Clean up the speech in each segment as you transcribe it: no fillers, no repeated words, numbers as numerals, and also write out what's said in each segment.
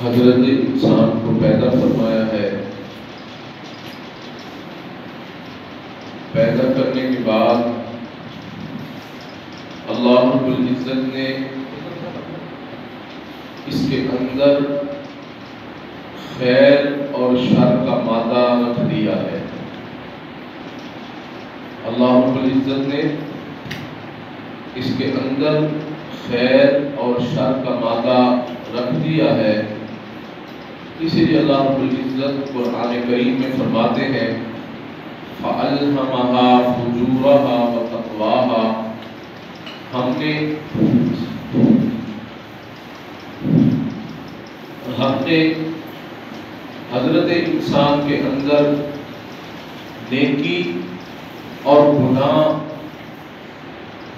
حضرت انسان کو پیدا فرمایا ہے. پیدا کرنے کے بعد اللہ رب العزت نے اس کے اندر خیر اور شر کا مادہ رکھ دیا ہے. اللہ رب العزت نے اس کے اندر خیر اور شر کا مادہ رکھ دیا ہے. اسی لیے اللہ رب العزت قرآن کریم میں فرماتے ہیں فَأَلْهَمَهَا فُجُورَهَا وَتَقْوَاهَا. ہم نے حضرت انسان کے اندر نیکی اور گناہ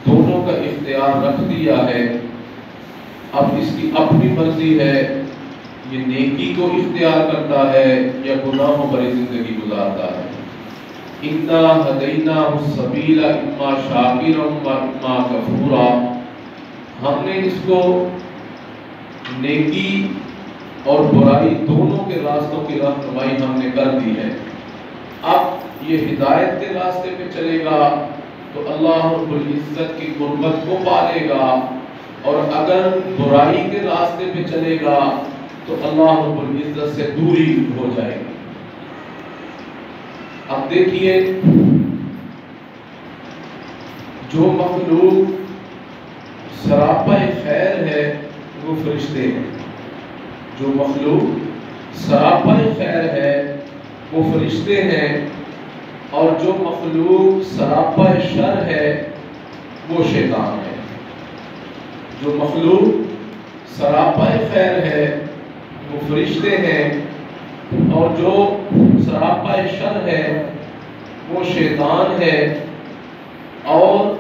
دونوں کا اختیار رکھ دیا ہے. اب اس کی اپنی مرضی ہے یہ نیکی کو اختیار کرتا ہے یا گناہوں پر زندگی گزارتا ہے. اِنَّا هَدَيْنَاهُ السَّبِيلَ إِمَّا شَاكِرًا وَإِمَّا كَفُورًا. ہم نے اس کو نیکی اور برائی دونوں کے راستوں کی رہنمائی ہم نے کر دی ہے. اب یہ ہدایت کے راستے پہ چلے گا تو اللہ رب العزت کی قربت کو پالے گا، اور اگر برائی کے راستے پہ چلے گا تو اللہ رب العزت سے دوری ہو جائے گی. اب دیکھیے جو مخلوق سراپا خیر ہے وہ فرشتے ہیں. جو مخلوق سراپا خیر ہے وہ فرشتے ہیں، اور جو مخلوق سراپا شر ہے وہ شیطان ہے. جو مخلوق سراپا خیر ہے وہ فرشتے ہیں، اور جو سراپا شر ہے وہ شیطان ہے. اور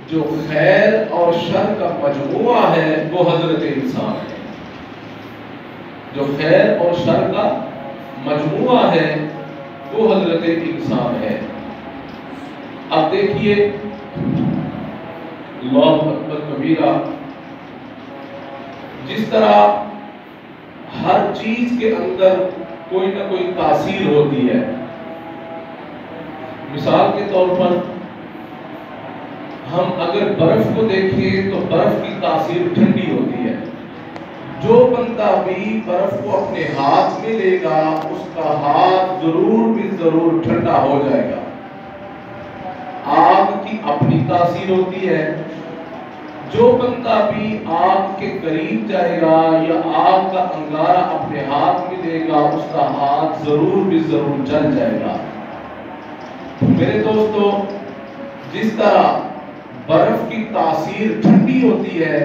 جو خیر اور شر کا مجموعہ ہے وہ حضرت انسان ہے. جو خیر اور شر کا مجموعہ ہے وہ حضرت انسان ہے. اب دیکھیے اللہ اکبر کبیرہ، جس طرح ہر چیز کے اندر کوئی نہ کوئی تاثیر ہوتی ہے. مثال کے طور پر ہم اگر برف کو دیکھیں تو برف کی تاثیر ٹھنڈی ہوتی ہے. جو بندہ بھی برف کو اپنے ہاتھ میں لے گا اس کا ہاتھ ضرور بھی ضرور ٹھنڈا ہو جائے گا. آگ کی اپنی تاثیر ہوتی ہے. جو بندہ بھی آگ کے قریب جائے گا یا آگ کا انگارہ اپنے ہاتھ میں لے گا اس کا ہاتھ ضرور بھی ضرور جل جائے گا. میرے دوستو، جس طرح برف کی تاثیر ٹھنڈی ہوتی ہے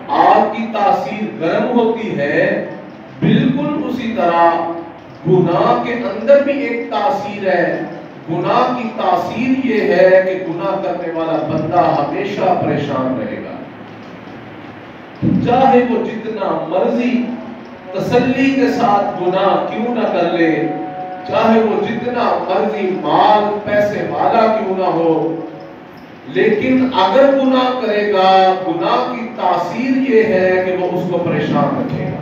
آگ کی تاثیر گرم ہوتی ہے، بالکل اسی طرح گناہ کے اندر بھی ایک تاثیر ہے۔ گناہ کی تاثیر یہ ہے کہ گناہ کرنے والا بندہ ہمیشہ پریشان رہے گا، چاہے وہ جتنا مرضی تسلی کے ساتھ گناہ کیوں نہ کر لے، چاہے وہ جتنا مرضی مال پیسے والا کیوں نہ ہو، لیکن اگر گناہ کرے گا، گناہ کی تاثیر یہ ہے کہ وہ اس کو پریشان رکھے گا۔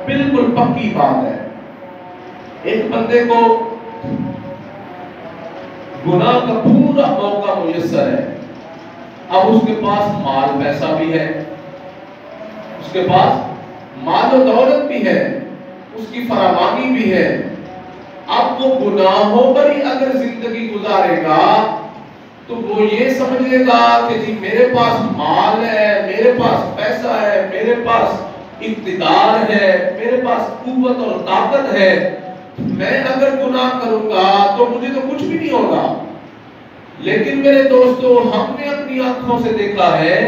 بالکل پکی بات ہے۔ ایک بندے کو گناہ کا پورا موقع میسر ہے، اب اس کے پاس مال پیسہ بھی ہے، اس کے پاس مال و دولت بھی ہے، اس کی فراوانی بھی ہے، اب وہ گناہوں پر ہی اگر زندگی گزارے گا تو وہ یہ سمجھے گا کہ جی میرے پاس مال ہے، میرے پاس پیسہ ہے، میرے پاس اقتدار ہے، میرے پاس قوت اور طاقت ہے، میں اگر گناہ کروں گا تو مجھے تو کچھ بھی نہیں ہوگا۔ لیکن میرے دوستو، ہم نے اپنی آنکھوں سے دیکھا ہے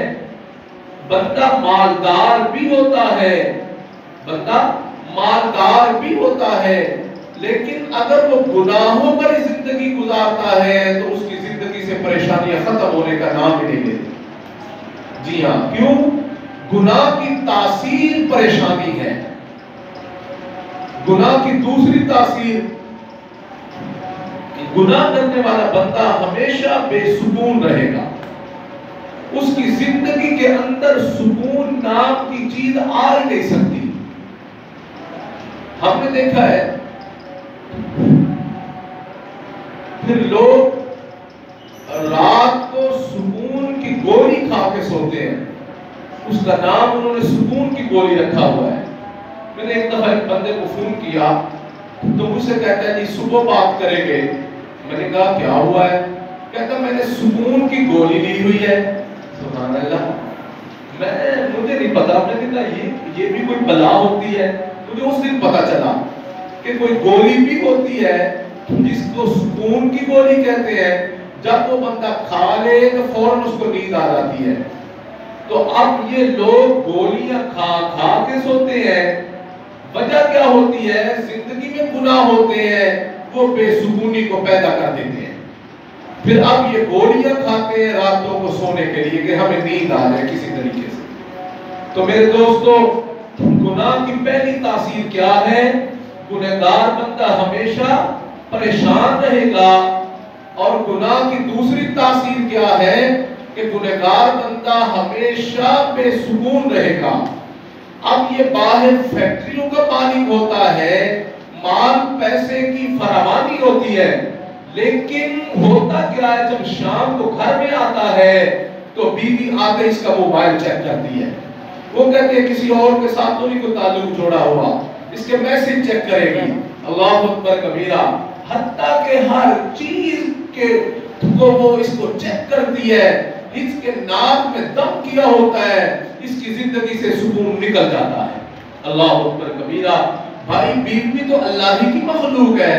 بندہ مالدار بھی ہوتا ہے، بندہ مالدار بھی ہوتا ہے، لیکن اگر وہ گناہوں پر ہی زندگی گزارتا ہے تو اس کی زندگی سے پریشانیاں ختم ہونے کا نام ہی نہیں لیتی۔ جی ہاں، کیوں؟ گناہ کی تاثیر پریشانی ہے۔ گناہ کی دوسری تاثیر، گناہ کرنے والا بندہ ہمیشہ بے سکون رہے گا، اس کی زندگی کے اندر سکون نام کی چیز آ ہی نہیں سکتی۔ ہم نے دیکھا ہے پھر لوگ رات کو سکون کی گولی کھا کے سوتے ہیں، اس کا نام انہوں نے سکون کی گولی رکھا ہوا ہے۔ میں نے ایک دفعہ ایک بندے کو فون کیا تو مجھ سے کہتا ہے جی صبح بات کریں گے۔ میں نے کہا کیا ہوا ہے؟ کہتا میں نے سکون کی گولی لی ہوئی ہے۔ سبحان اللہ، مجھے نہیں پتا، میں نے کہا یہ بھی کوئی بلا ہوتی ہے؟ مجھے اس دن پتا چلا کہ کوئی گولی بھی ہوتی ہے جس کو سکون کی گولی کہتے ہیں، جب وہ بندہ کھا لے تو فوراً اس کو نیند آ جاتی ہے۔ تو اب یہ لوگ گولیاں کھا کھا کے سوتے ہیں، وجہ کیا ہوتی ہے؟ زندگی میں گناہ ہوتے ہیں، وہ بے سکونی کو پیدا کر دیتے ہیں، پھر اب یہ گولیاں کھاتے ہیں راتوں کو سونے کے لیے کہ ہمیں نیند آ جائے کسی طریقے سے۔ تو میرے دوستو، گناہ کی پہلی تاثیر کیا ہے؟ گنہگار بندہ ہمیشہ پریشان رہے گا، اور گناہ کی دوسری تاثیر کیا ہے کہ گنہگار بندہ ہمیشہ بے سکون رہے گا۔ اب یہ باہر فیکٹریوں کا مالک ہوتا ہے، مال پیسے کی فراوانی ہوتی ہے، لیکن ہوتا کیا ہے جب شام کو گھر میں آتا ہے تو بیوی آتے اس کا موبائل چیک کرتی ہے، وہ کہتے ہیں کسی اور کے ساتھ تو نہیں کوئی تعلق جوڑا ہوا، اس کے میسج چیک کرے گی۔ اللہ اکبر کبیرہ، حتیٰ کہ ہر چیز کے کو وہ اس کو چیک کرتی ہے، اس کے ناک میں دم کیا ہوتا ہے، اس کی زندگی سے سکون نکل جاتا ہے۔ اللہ اکبر کبیرہ۔ بھائی بیوی تو اللہ ہی کی مخلوق ہے،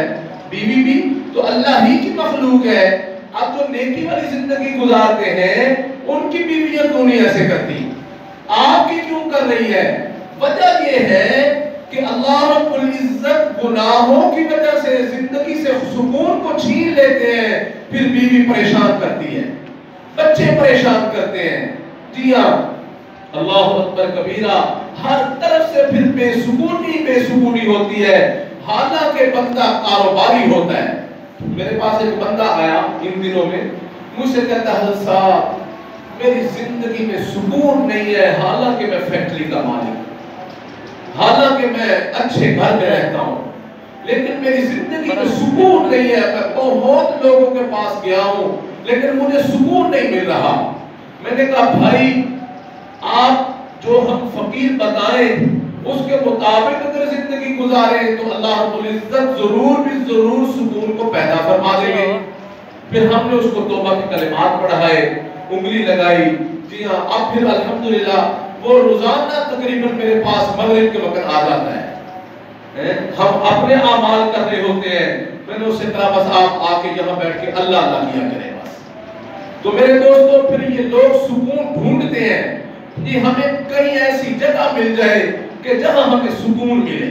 بیوی بھی تو اللہ ہی کی مخلوق ہے، اب جو نیکی والی زندگی گزارتے ہیں ان کی بیویاں کیوں نہیں ایسے کرتی؟ آپ کی کیوں کر رہی ہے؟ وجہ یہ ہے کہ اللہ رب العزت گناہوں کی وجہ سے زندگی سے سکون کو چھین لیتے ہیں، پھر بیوی پریشان کرتی ہے، بچے پریشان کرتے ہیں۔ جی ہاں، اللہ اکبر کبیرہ، ہر طرف سے پھر بے سکونی ہوتی ہے، حالانکہ بندہ کاروباری ہوتا ہے۔ میرے پاس ایک بندہ آیا ان دنوں میں، مجھ سے کہتا ہے حضرت صاحب میری زندگی میں سکون نہیں ہے، حالانکہ میں فیکٹری کا مالک ہوں، حالانکہ میں اچھے گھر میں رہتا ہوں، لیکن میری زندگی میں سکون نہیں ہے، میں بہت لوگوں کے پاس گیا ہوں لیکن مجھے سکون نہیں مل رہا۔ میں نے کہا بھائی آپ جو ہم فقیر بتائیں اس کے مطابق اگر زندگی گزارے تو اللہ رب العزت ضرور سکون کو پیدا فرما دیں گے۔ پھر ہم نے اس کو توبہ کے کلمات پڑھائے، انگلی لگائی۔ جی ہاں، اب پھر الحمدللہ وہ روزانہ تقریباً میرے پاس مغرب کے وقت آ جاتا ہے۔ ہم اپنے اعمال کر رہے ہوتے ہیں، میں نے اس سے کہا بس آپ آ کے یہاں بیٹھ کے اللہ اللہ کیا کریں بس۔ تو میرے دوستو، پھر یہ لوگ سکون ڈھونڈتے ہیں، یہ ہمیں کہیں ایسی جگہ مل جائے کہ جہاں ہمیں سکون ملے.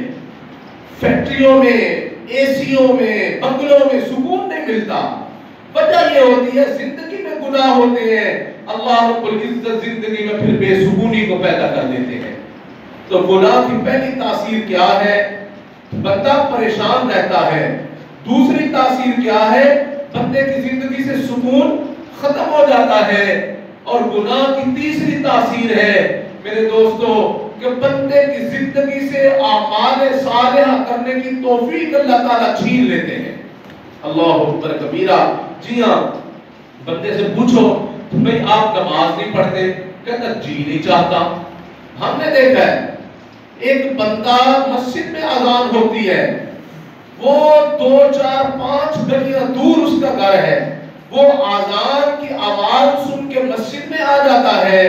فیکٹریوں میں، اے سیوں میں، بنگلوں میں سکون نہیں ملتا. وجہ یہ ہوتی ہے زندگی میں گناہ ہوتے ہیں. اللہ رب العزت زندگی میں پھر بے سکونی کو پیدا کر دیتے ہیں. تو گناہ کی پہلی تاثیر کیا ہے؟ بندہ پریشان رہتا ہے. دوسری تاثیر کیا ہے؟ بندے کی زندگی سے سکون ختم ہو جاتا ہے. اور گناہ کی تیسری تاثیر ہے میرے دوستو کہ بندے کی زندگی سے اعمال صالحہ کرنے کی توفیق اللہ تعالیٰ چھین لیتے ہیں. اللہ اکبر کبیرہ. جی ہاں، بندے سے پوچھو بھئی آپ نماز نہیں پڑھتے؟ کہتا جی نہیں چاہتا. ہم نے دیکھا ہے ایک بندہ مسجد میں اذان ہوتی ہے، وہ 2 4 5 گلیاں دور اس کا گھر ہے، وہ اذان کی آواز سن کے مسجد میں آ جاتا ہے.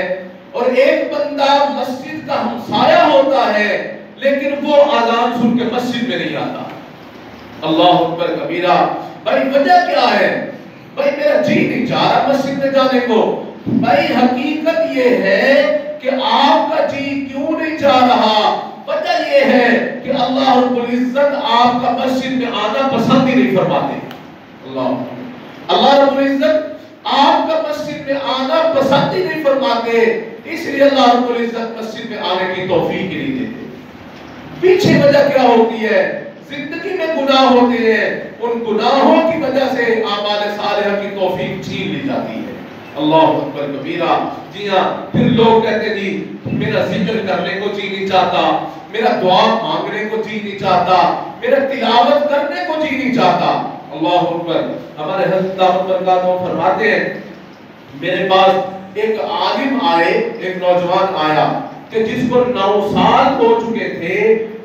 اور ایک بندہ مسجد کا ہمسایہ ہوتا ہے لیکن وہ اذان سن کے مسجد میں نہیں آتا. اللہ اکبر کبیرہ. بھائی وجہ کیا ہے؟ بھائی میرا جی نہیں چاہ رہا مسجد میں جانے کو. بھائی حقیقت یہ ہے کہ آپ کا جی کیوں نہیں چاہ رہا؟ وجہ یہ ہے کہ اللہ رب العزت آپ کا مسجد میں آنا پسند ہی نہیں فرماتے. اللہ رب العزت آپ کا مسجد میں آنا پسند ہی نہیں فرماتے، اس لیے اللہ رب العزت مسجد میں آنے کی توفیق ہی نہیں دیتے. پیچھے وجہ کیا ہوتی ہے؟ زندگی میں گناہ ہوتے ہیں، ان گناہوں کی وجہ سے اعمال صالحہ کی توفیق چھین لی جاتی ہے. اللہ اکبر کبیرہ. جی ہاں، پھر لوگ کہتے جی میرا ذکر کرنے کو جی نہیں چاہتا، میرا دعا مانگنے کو جی نہیں چاہتا، میرا تلاوت کرنے کو جی نہیں چاہتا. اللہ اکبر. ہمارے حضرت دامت برکاتہ فرماتے ہیں میرے پاس ایک عالم آئے، ایک نوجوان آیا کہ جس کو 9 سال ہو چکے تھے،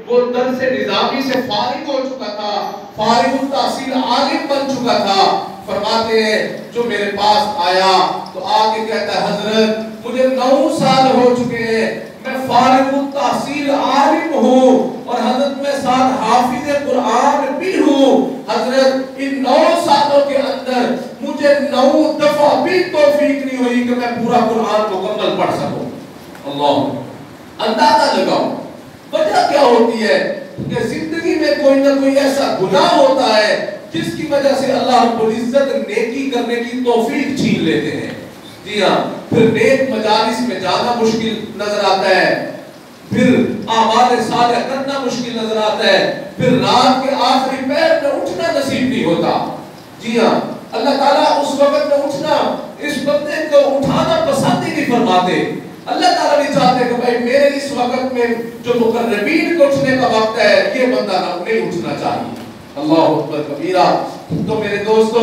وہ درس نظامی سے فارغ ہو چکا تھا، فارغ التحصیل عالم بن چکا تھا. فرماتے ہیں جو میرے پاس آیا تو آگے کہتا ہے حضرت مجھے 9 سال ہو چکے ہیں، میں فارغ التحصیل عالم ہوں اور حضرت میں ساتھ حافظ قرآن بھی ہوں. حضرت ان 9 سالوں کے اندر مجھے 9 دفعہ بھی توفیق نہیں ہوئی کہ میں پورا قرآن مکمل پڑھ سکوں. اللہ اندازہ لگاؤ وجہ کیا ہوتی ہے کہ زندگی میں کوئی نہ کوئی ایسا گناہ ہوتا ہے جس کی وجہ سے اللہ رب العزت نیکی کرنے کی توفیق چھین لیتے ہیں. جی ہاں، پھر نیک مجالس میں جانا مشکل نظر آتا ہے، پھر اعمال صالحہ کرنا مشکل نظر آتا ہے، پھر رات کے آخری پہر میں اٹھنا نصیب نہیں ہوتا. جی ہاں، اللہ تعالیٰ اس وقت میں اٹھنا، اس بندے کو اٹھانا پسند ہی نہیں فرماتے. اللہ تعالیٰ نہیں چاہتے کہ بھائی میرے اس وقت میں جو مقربین کو اٹھنے کا وقت ہے یہ بندہ نہیں اٹھنا چاہیے. اللہ اکبر کبیرہ. تو میرے دوستو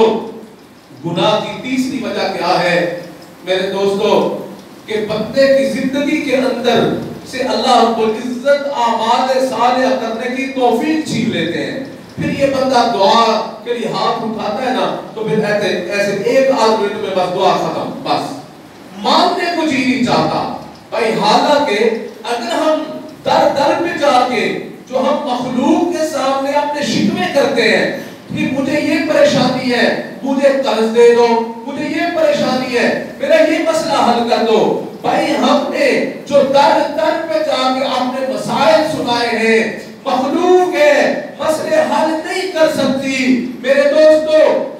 گناہ کی تیسری وجہ کیا ہے میرے دوستو کہ بندے کی زندگی کے اندر سے اللہ رب العزت اعمال صالحہ کرنے کی توفیق چھین لیتے ہیں. پھر یہ بندہ دعا کے لیے ہاتھ اٹھاتا ہے نا تو پھر ایسے ایک آدھ منٹ میں بس دعا ختم، بس مانگنے کو جی نہیں چاہتا. بھائی حالانکہ اگر ہم در در پہ جا کے جو ہم مخلوق کے سامنے اپنے شکوے کرتے ہیں کہ مجھے یہ پریشانی ہے، مجھے قرض دے دو، مجھے یہ پریشانی ہے، میرا یہ مسئلہ حل کر دو. بھائی ہم نے جو در در پہ جا کے اپنے مسائل سنائے ہیں، مخلوق ہے مسئلے حل نہیں کر سکتی. میرے دوستو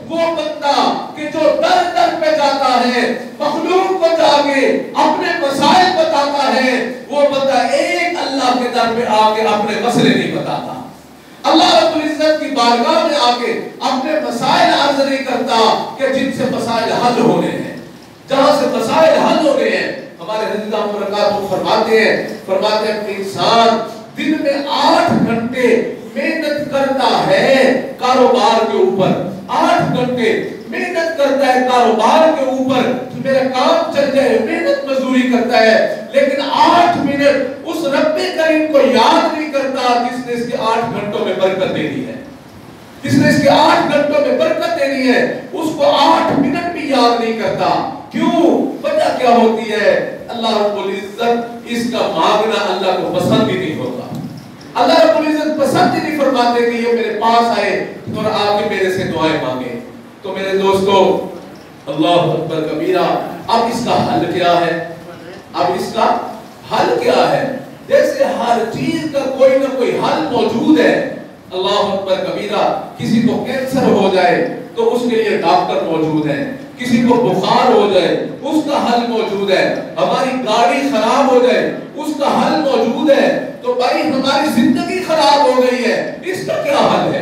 وہ بندہ کہ جو در در پہ جاتا ہے، مخلوق کو جا کے اپنے مسائل بتاتا ہے، وہ بندہ ایک اللہ کے در پہ آ کے اپنے مسئلے نہیں بتاتا. اللہ رب العزت کی بارگاہ میں آ کے اپنے مسائل عرض نہیں کرتا کہ جن سے مسائل حل ہونے ہیں، جہاں سے مسائل حل ہونے ہیں. ہمارے حضرت برکاتہ فرماتے ہیں انسان دن میں 8 گھنٹے محنت کرتا ہے کاروبار کے اوپر، 8 گھنٹے محنت کرتا ہے کاروبار کے اوپر، میرا کام چل جائے، محنت مزدوری کرتا ہے، لیکن 8 منٹ اس رب کریم کو یاد نہیں کرتا جس نے اس کے 8 گھنٹوں میں برکت دینی ہے، جس نے اس کے 8 گھنٹوں میں برکت دینی ہے، اس کو 8 منٹ بھی یاد نہیں کرتا. کیوں؟ وجہ کیا ہوتی ہے؟ اللہ رب العزت اس کا مانگنا اللہ کو پسند ہی نہیں ہوتا. اللہ رب العزت پسند ہی نہیں فرماتے کہ یہ میرے پاس آئے اور آ کے میرے سے دعائیں مانگے. تو میرے دوستو اللہ اکبر کبیرہ. اب اس کا حل کیا ہے؟ اب اس کا حل کیا ہے؟ جیسے ہر چیز کا کوئی نہ کوئی حل موجود ہے. اللہ اکبر کبیرہ. کسی کو کینسر ہو جائے تو اس کے لیے ڈاکٹر موجود ہے. کسی کو بخار ہو جائے اس کا حل موجود ہے. ہماری گاڑی خراب ہو جائے اس کا حل موجود ہے. تو بھائی ہماری زندگی خراب ہو گئی ہے, اس کا کیا حل ہے؟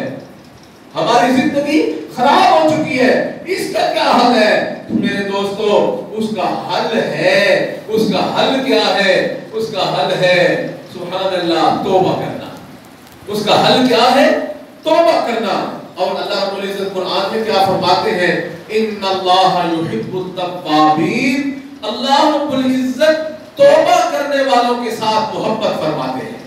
ہماری زندگی خراب ہو چکی ہے, اس کا کیا حل ہے؟ میرے دوستو, اس کا حل ہے. اس کا حل کیا ہے؟ اس کا حل ہے سبحان اللہ توبہ کرنا. اس کا حل کیا ہے؟ توبہ کرنا. اور اللہ رب العزت قرآن میں کیا فرماتے ہیں؟ ان اللہ یحب التوابین. اللہ رب العزت توبہ کرنے والوں کے ساتھ محبت فرماتے ہیں.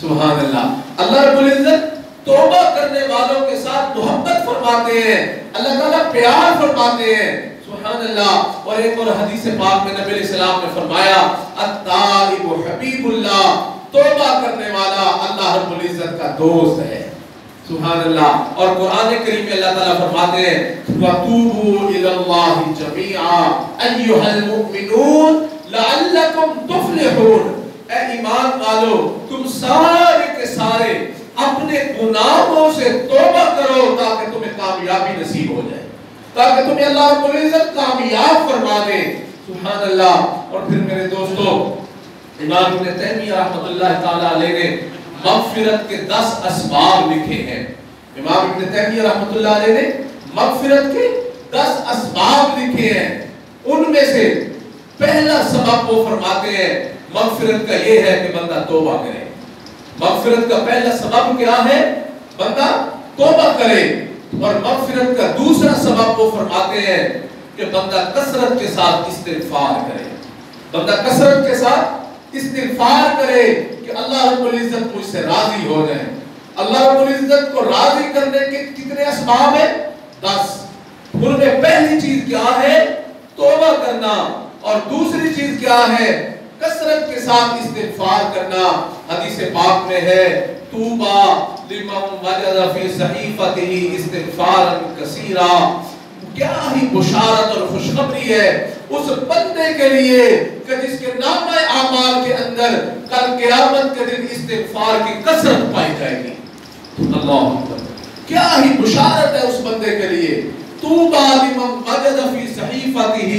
سبحان اللہ. اللہ رب العزت توبہ کرنے والوں کے ساتھ محبت فرماتے ہیں. اللہ تعالیٰ پیار فرماتے ہیں. سبحان اللہ. اور ایک اور حدیث پاک میں نبی علیہ السلام نے فرمایا التائب حبیب اللہ. توبہ کرنے والا اللہ رب العزت کا دوست ہے. سبحان اللہ. اور قرآن کریم میں اللہ تعالیٰ فرماتے ہیں وَتُوبُوا إِلَى اللَّهِ جَمِيعًا أَيُّهَا الْمُؤْمِنُونَ لَعَلَّكُمْ تُفْلِحُونَ. اے ایمان والو, تم سارے کے سارے اپنے گناہوں سے توبہ کرو تاکہ تمہیں کامیابی نصیب ہو جائے, تاکہ تمہیں اللہ رب العزت کامیاب فرما دے. سبحان اللہ. اور پھر میرے دوستو, امام ابن تیمیہ رحمۃ اللہ تعالی علیہ نے مغفرت کے 10 اسباب لکھے ہیں. امام ابن تیمیہ رحمۃ اللہ علیہ نے مغفرت کے 10 اسباب لکھے ہیں. ان میں سے پہلا سبب وہ فرماتے ہیں مغفرت کا یہ ہے کہ بندہ توبہ کرے. مغفرت کا پہلا سبب کیا ہے؟ بندہ توبہ کرے. اور مغفرت کا دوسرا سبب وہ فرماتے ہیں کہ بندہ کثرت کے ساتھ استغفار کرے. بندہ کثرت کے ساتھ استغفار کرے کہ اللہ رب العزت مجھ سے راضی ہو جائے. اللہ رب العزت کو راضی کرنے کے کتنے اسباب ہیں؟ 10. ان میں پہلی چیز کیا ہے؟ توبہ کرنا. اور دوسری چیز کیا ہے؟ کثرت کے ساتھ استغفار کرنا. حدیث پاک میں ہے توبہ لمن وجد فی صحیفته استغفارا کثیرا. کیا ہی بشارت اور خوشخبری ہے اس بندے کے لیے کہ جس کے نامہ اعمال کے اندر کل قیامت کے دن استغفار کی کثرت پائی جائے گی. اللہ اکبر. کیا ہی بشارت ہے اس بندے کے لیے. توبہ لمن وجد فی صحیفته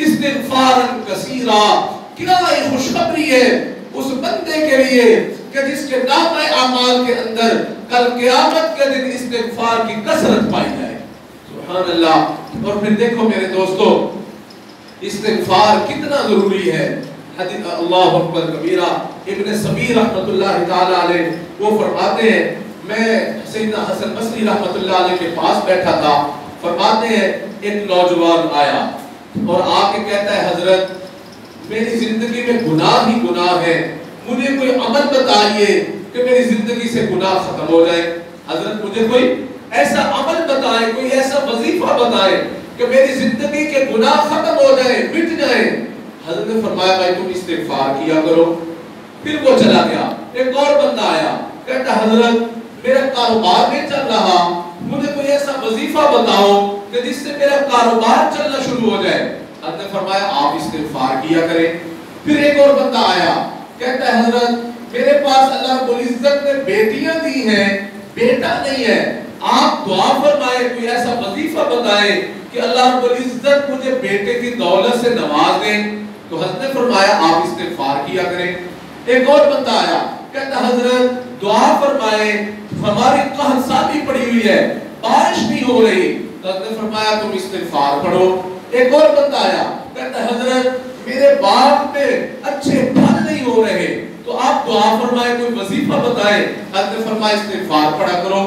استغفارا کثیرا. کیا ہی خوشخبری ہے اس بندے کے لیے کہ جس کے نامہ اعمال کے اندر کل قیامت کے دن استغفار کی کثرت پائی جائے. سبحان اللہ. اور پھر دیکھو میرے دوستو, استغفار کتنا ضروری ہے. اللہ اکبر کبیرہ. ابن سبیر رحمۃ اللہ تعالی علیہ وہ فرماتے ہیں میں سیدنا حسن بصری رحمۃ اللہ علیہ کے پاس بیٹھا تھا. فرماتے ہیں ایک نوجوان آیا اور آ کے کہتا ہے حضرت میری زندگی میں گناہ ہی گناہ ہے, مجھے کوئی عمل بتائیے کہ میری زندگی سے گناہ ختم ہو جائے. حضرت مجھے کوئی ایسا عمل بتائے, کوئی ایسا وظیفہ بتائے کہ میری زندگی کے گناہ ختم ہو جائے, مٹ جائے. حضرت نے فرمایا بھائی تم استغفار کیا کرو. پھر وہ چلا گیا. ایک اور بندہ آیا, کہتا حضرت میرا کاروبار نہیں چل رہا, مجھے کوئی ایسا وظیفہ بتاؤ کہ جس سے میرا کاروبار چلنا شروع ہو جائے. حضرت نے فرمایا آپ استغفار کیا کریں. پھر ایک اور بندہ آیا, کہتا ہے حضرت میرے پاس اللہ رب العزت نے بیٹیاں دی ہیں, بیٹا نہیں ہے, آپ دعا فرمائے, کوئی ایسا وظیفہ بتائے کہ اللہ رب العزت مجھے بیٹے کی دولت سے نواز دیں. تو حضرت نے فرمایا آپ استغفار کیا کریں. ایک اور بندہ آیا, کہتا حضرت دعا فرمائے ہماری قحط سالی پڑی ہوئی ہے, بارش نہیں ہو رہی. تو حضرت نے فرمایا تم استغفار پڑھو. ایک اور بندہ آیا, کہتا حضرت میرے باغ میں اچھے پھل نہیں ہو رہے, تو آپ دعا فرمائے, کوئی وظیفہ بتائے. حضرت نے فرمایا استغفار پڑھا کرو.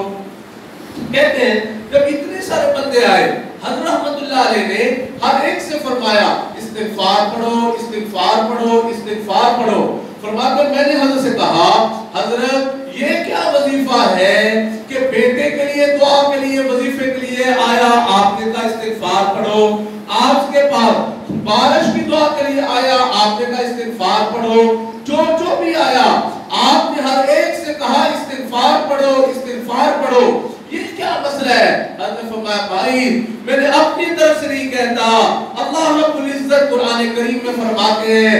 کہتے ہیں جب اتنے سارے بندے آئے, حضرت رحمت اللہ علیہ نے ہر ایک سے فرمایا استغفار پڑھو, استغفار پڑھو, استغفار پڑھو. فرماتے میں نے حضرت سے کہا حضرت یہ کیا وظیفہ ہے کہ بیٹے کے لیے دعا کے لیے وظیفے کے لیے آیا آپ نے کہا استغفار پڑھو, آج کے بعد بارش کی دعا کے لیے آیا آپ نے کہا استغفار پڑھو, جو بھی آیا آپ نے ہر ایک سے کہا استغفار پڑھو, استغفار پڑھو. یہ کیا مسئلہ ہے؟ حضرت نے فرمایا بھائی میں نے اپنی طرف سے نہیں کہتا, اللہ رب العزت قرآن کریم میں فرماتے ہیں